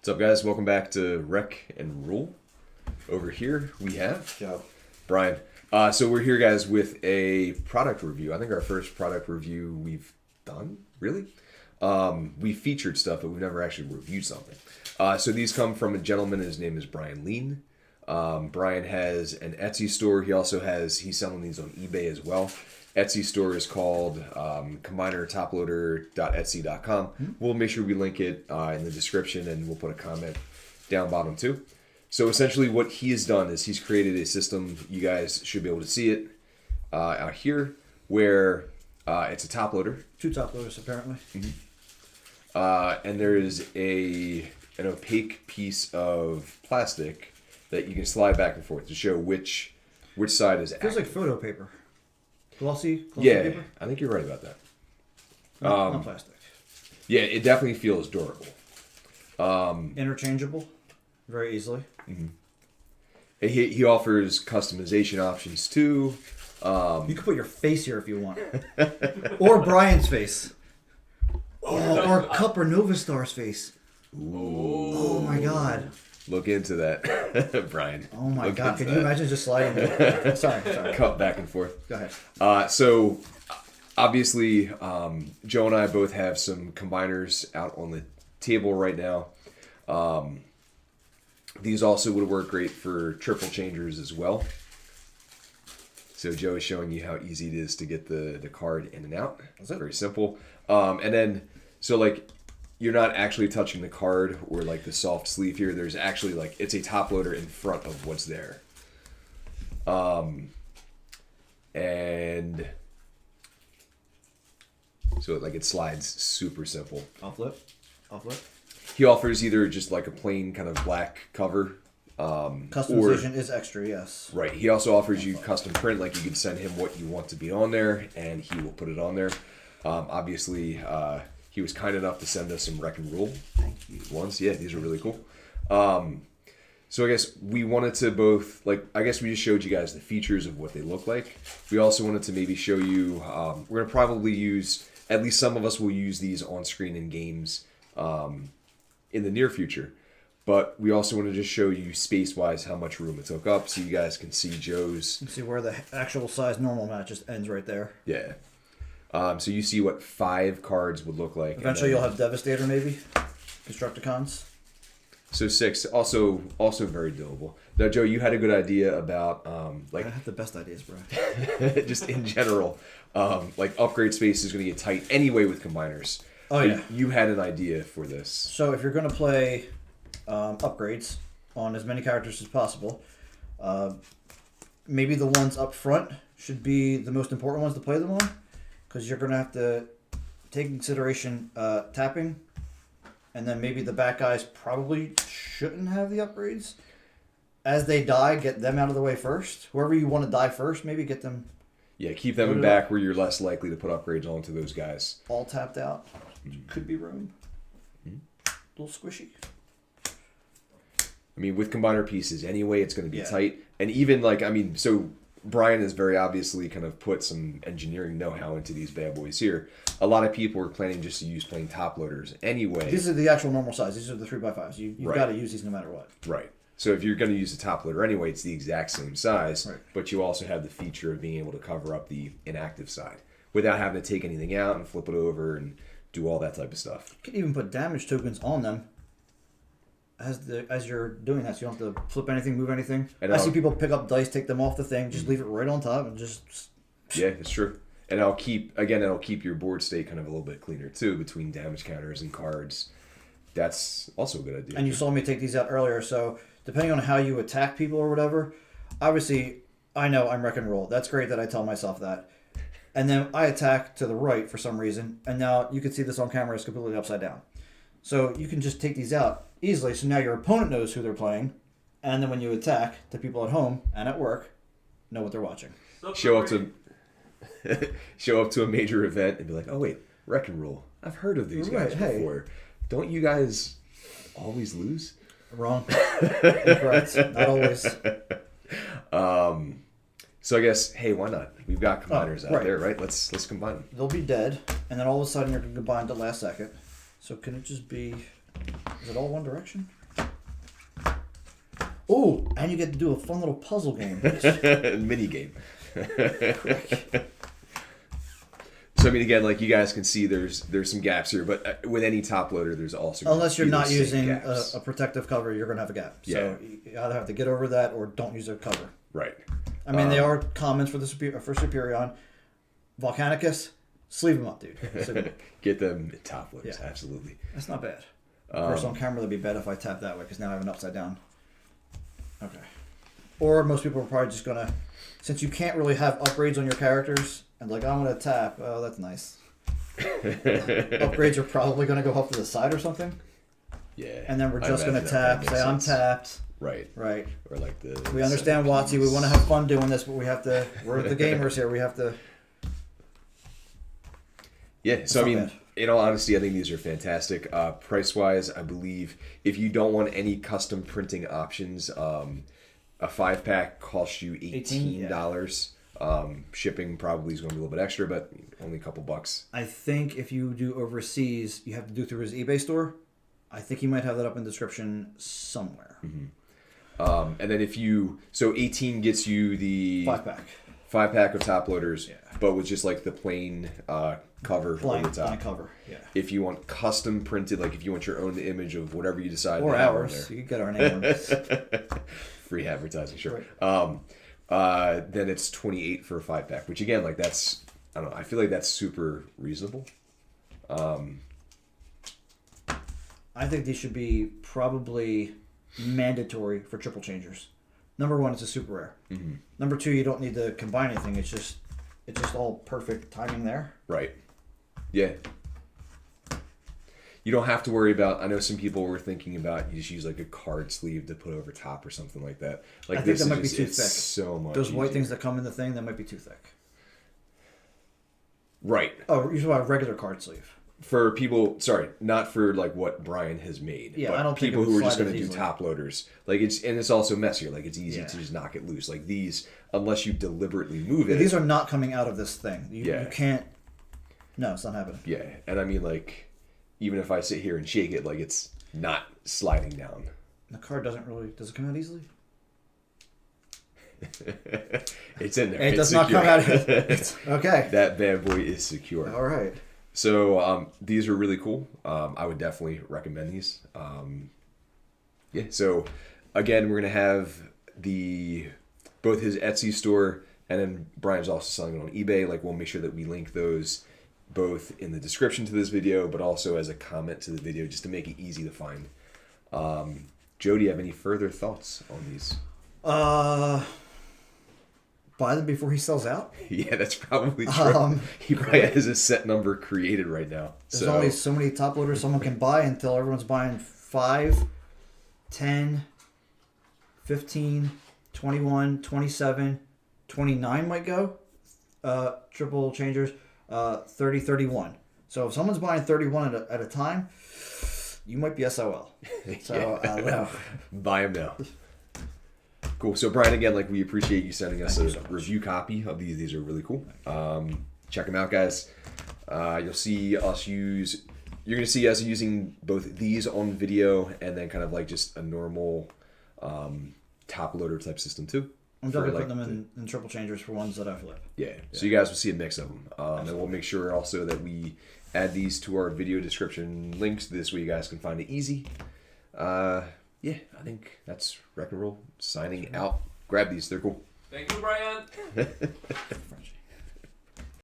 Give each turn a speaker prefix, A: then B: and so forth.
A: What's up, guys? Welcome back to Rec and Rule. Over here we have Brian. So we're here, guys, with a product review. I think our first product review we've done, really. We featured stuff, but we've never actually reviewed something. So these come from a gentleman. His name is Brian Lean. Brian has an Etsy store. He's selling these on eBay as well. Etsy store is called Combiner Toploader.etsy.com. We'll make sure we link it in the description, and we'll put a comment down bottom too. So essentially what he has done is he's created a system. You guys should be able to see it out here, where it's a top loader.
B: 2 top loaders, apparently.
A: And there is an opaque piece of plastic that you can slide back and forth to show which side is active.
B: Feels like photo paper. Glossy
A: yeah,
B: paper?
A: I think you're right about that.
B: Not plastic.
A: Yeah, it definitely feels durable.
B: Interchangeable very easily.
A: He offers customization options too.
B: You can put your face here if you want. Or Brian's face. Or Cup or Nova Star's face.
A: Ooh.
B: Oh my god.
A: Look into that, Brian.
B: Oh my
A: Look
B: god.
A: into
B: Can you imagine just sliding it? Sorry.
A: Cut back and forth.
B: Go ahead.
A: So obviously, Joe and I both have some combiners out on the table right now. These also would work great for triple changers as well. So Joe is showing you how easy it is to get the card in and out. It's very simple. And then, so like, you're not actually touching the card or like the soft sleeve here. There's actually like, it's a top loader in front of what's there. And so like it slides super simple.
B: I'll flip.
A: He offers either just like a plain kind of black cover.
B: Customization is extra, yes.
A: Right. He also offers you custom print, like you can send him what you want to be on there and he will put it on there. Obviously, he was kind enough to send us some Rec and Rule.
B: Thank you.
A: Ones. Yeah, these are really cool. So I guess we wanted to both, like, I guess we just showed you guys the features of what they look like. We also wanted to maybe show you, we're going to probably use, at least some of us will use these on screen in games in the near future. But we also want to just show you space-wise how much room it took up so you guys can see Joe's.
B: You can see where the actual size normal mat just ends right there.
A: Yeah. So you see what 5 cards would look like.
B: Eventually you'll have Devastator maybe. Constructicons.
A: So 6, also very doable. Now, Joe, you had a good idea about like
B: I have the best ideas, bro.
A: just in general, like upgrade space is going to get tight anyway with combiners.
B: Oh yeah.
A: You had an idea for this.
B: So if you're going to play upgrades on as many characters as possible, maybe the ones up front should be the most important ones to play them on, because you're going to have to take in consideration tapping, and then maybe the back guys probably shouldn't have the upgrades. As they die, get them out of the way first. Whoever you want to die first, maybe get them.
A: Yeah, keep them in back where you're less likely to put upgrades onto those guys.
B: All tapped out. Could be room. A little squishy.
A: I mean, with combiner pieces anyway, it's going to be tight. And even like, I mean, so Brian has very obviously kind of put some engineering know-how into these bad boys here. A lot of people are planning just to use plain top loaders anyway.
B: These are the actual normal size. These are the 3x5s. You've got to use these no matter what.
A: Right. So if you're going to use a top loader anyway, it's the exact same size,
B: right.
A: But you also have the feature of being able to cover up the inactive side without having to take anything out and flip it over and do all that type of stuff.
B: You can even put damage tokens on them as you're doing that, so you don't have to flip anything, move anything. And I see people pick up dice, take them off the thing, just leave it right on top, and just.
A: Yeah, it's true. And it'll keep your board state kind of a little bit cleaner too between damage counters and cards. That's also a good idea.
B: And you saw me take these out earlier, so depending on how you attack people or whatever, obviously I know I'm Wreck and Roll. That's great that I tell myself that. And then I attack to the right for some reason, and now you can see this on camera is completely upside down. So you can just take these out easily, so now your opponent knows who they're playing, and then when you attack, the people at home and at work know what they're watching.
A: Show up to a major event and be like, oh wait, Wreck and Roll. I've heard of these guys before. Don't you guys always lose?
B: Wrong. Incorrect. Not always.
A: So I guess, hey, why not? We've got combiners out there, right? Let's combine them.
B: They'll be dead, and then all of a sudden you're combined at the last second. So can it just be... Is it all one direction? Oh, and you get to do a fun little puzzle game.
A: Mini game. So I mean, again, like you guys can see, there's some gaps here, but with any top loader, there's also
B: Unless you're not using
A: gaps.
B: a protective cover, you're gonna have a gap.
A: Yeah.
B: So you either have to get over that or don't use a cover.
A: Right.
B: I mean, they are commons for the for Superion. Volcanicus, sleeve them up, dude.
A: Get them top loaders,
B: Yeah.
A: absolutely.
B: That's not bad. Of course, on camera, that'd be bad if I tap that way because now I have an upside down. Okay. Or most people are probably just gonna, since you can't really have upgrades on your characters, and like I'm gonna tap. Oh, that's nice. Upgrades are probably gonna go off to the side or something.
A: Yeah.
B: And then we're just gonna tap. Say I'm tapped.
A: Right.
B: Right.
A: Or like the.
B: We understand, Watsy. We want to have fun doing this, but we have to. We're the gamers here. We have to.
A: Yeah. So I mean,
B: bad.
A: in all honesty, I think these are fantastic. Price wise, I believe if you don't want any custom printing options, a 5-pack costs you $18. Shipping probably is going to be a little bit extra, but only a couple bucks.
B: I think if you do overseas, you have to do through his eBay store. I think he might have that up in the description somewhere.
A: Mm-hmm. And then if you, so 18 gets you the 5-pack of top loaders, but with just like the plain cover
B: Blank,
A: over the top.
B: blank cover. Yeah.
A: If you want custom printed, like if you want your own image of whatever you decide
B: Or
A: to have on
B: ours.
A: there.
B: You can get our name on this.
A: Free advertising, sure.
B: Right.
A: Then it's 28 for a 5-pack, which again, like that's, I don't know, I feel like that's super reasonable.
B: I think these should be probably mandatory for triple changers. Number one, it's a super rare.
A: Mm-hmm.
B: Number two, you don't need to combine anything. It's just all perfect timing there.
A: Right. Yeah. You don't have to worry about, I know some people were thinking about you just use like a card sleeve to put over top or something like that. Like
B: I think
A: this
B: that might be
A: just,
B: too
A: it's
B: thick.
A: so much
B: Those white
A: easier.
B: things that come in the thing, that might be too thick.
A: Right.
B: Oh, you're talking about a regular card sleeve.
A: For people, sorry, not for like what Brian has made.
B: Yeah,
A: but
B: I don't think
A: people
B: it would
A: who are just
B: slide
A: going to
B: as
A: do
B: easily.
A: top loaders. Like it's also messier. Like it's easy
B: Yeah.
A: to just knock it loose. Like these, unless you deliberately move it.
B: These are not coming out of this thing. You can't. No, it's not happening.
A: Yeah, and I mean like, even if I sit here and shake it, like it's not sliding down.
B: The card does it come out easily?
A: It's in there.
B: It
A: It's
B: does not
A: secure.
B: come out. Okay.
A: That bad boy is secure.
B: All right.
A: So these are really cool. I would definitely recommend these. Yeah. So again, we're gonna have both his Etsy store and then Brian's also selling it on eBay. Like we'll make sure that we link those both in the description to this video, but also as a comment to the video, just to make it easy to find. Joe, do you have any further thoughts on these?
B: Buy them before he sells out.
A: Yeah, that's probably true. He probably has a set number created right now.
B: There's only so many top loaders someone can buy until everyone's buying 5, 10, 15, 21, 27, 29 might go. Triple changers, 30, 31. So if someone's buying 31 at a time, you might be SOL. So I don't know.
A: Buy them now. Cool. So Brian, again, like we appreciate you sending us a review copy of these. These are really cool. Check them out, guys. You'll see us you're going to see us using both these on video and then kind of like just a normal top loader type system too.
B: I'm definitely putting them in triple changers for ones that I flip.
A: Yeah. So you guys will see a mix of them. And we'll make sure also that we add these to our video description links. This way you guys can find it easy. Yeah, I think that's Wreck and Roll signing out. Grab these. They're cool.
C: Thank you, Brian.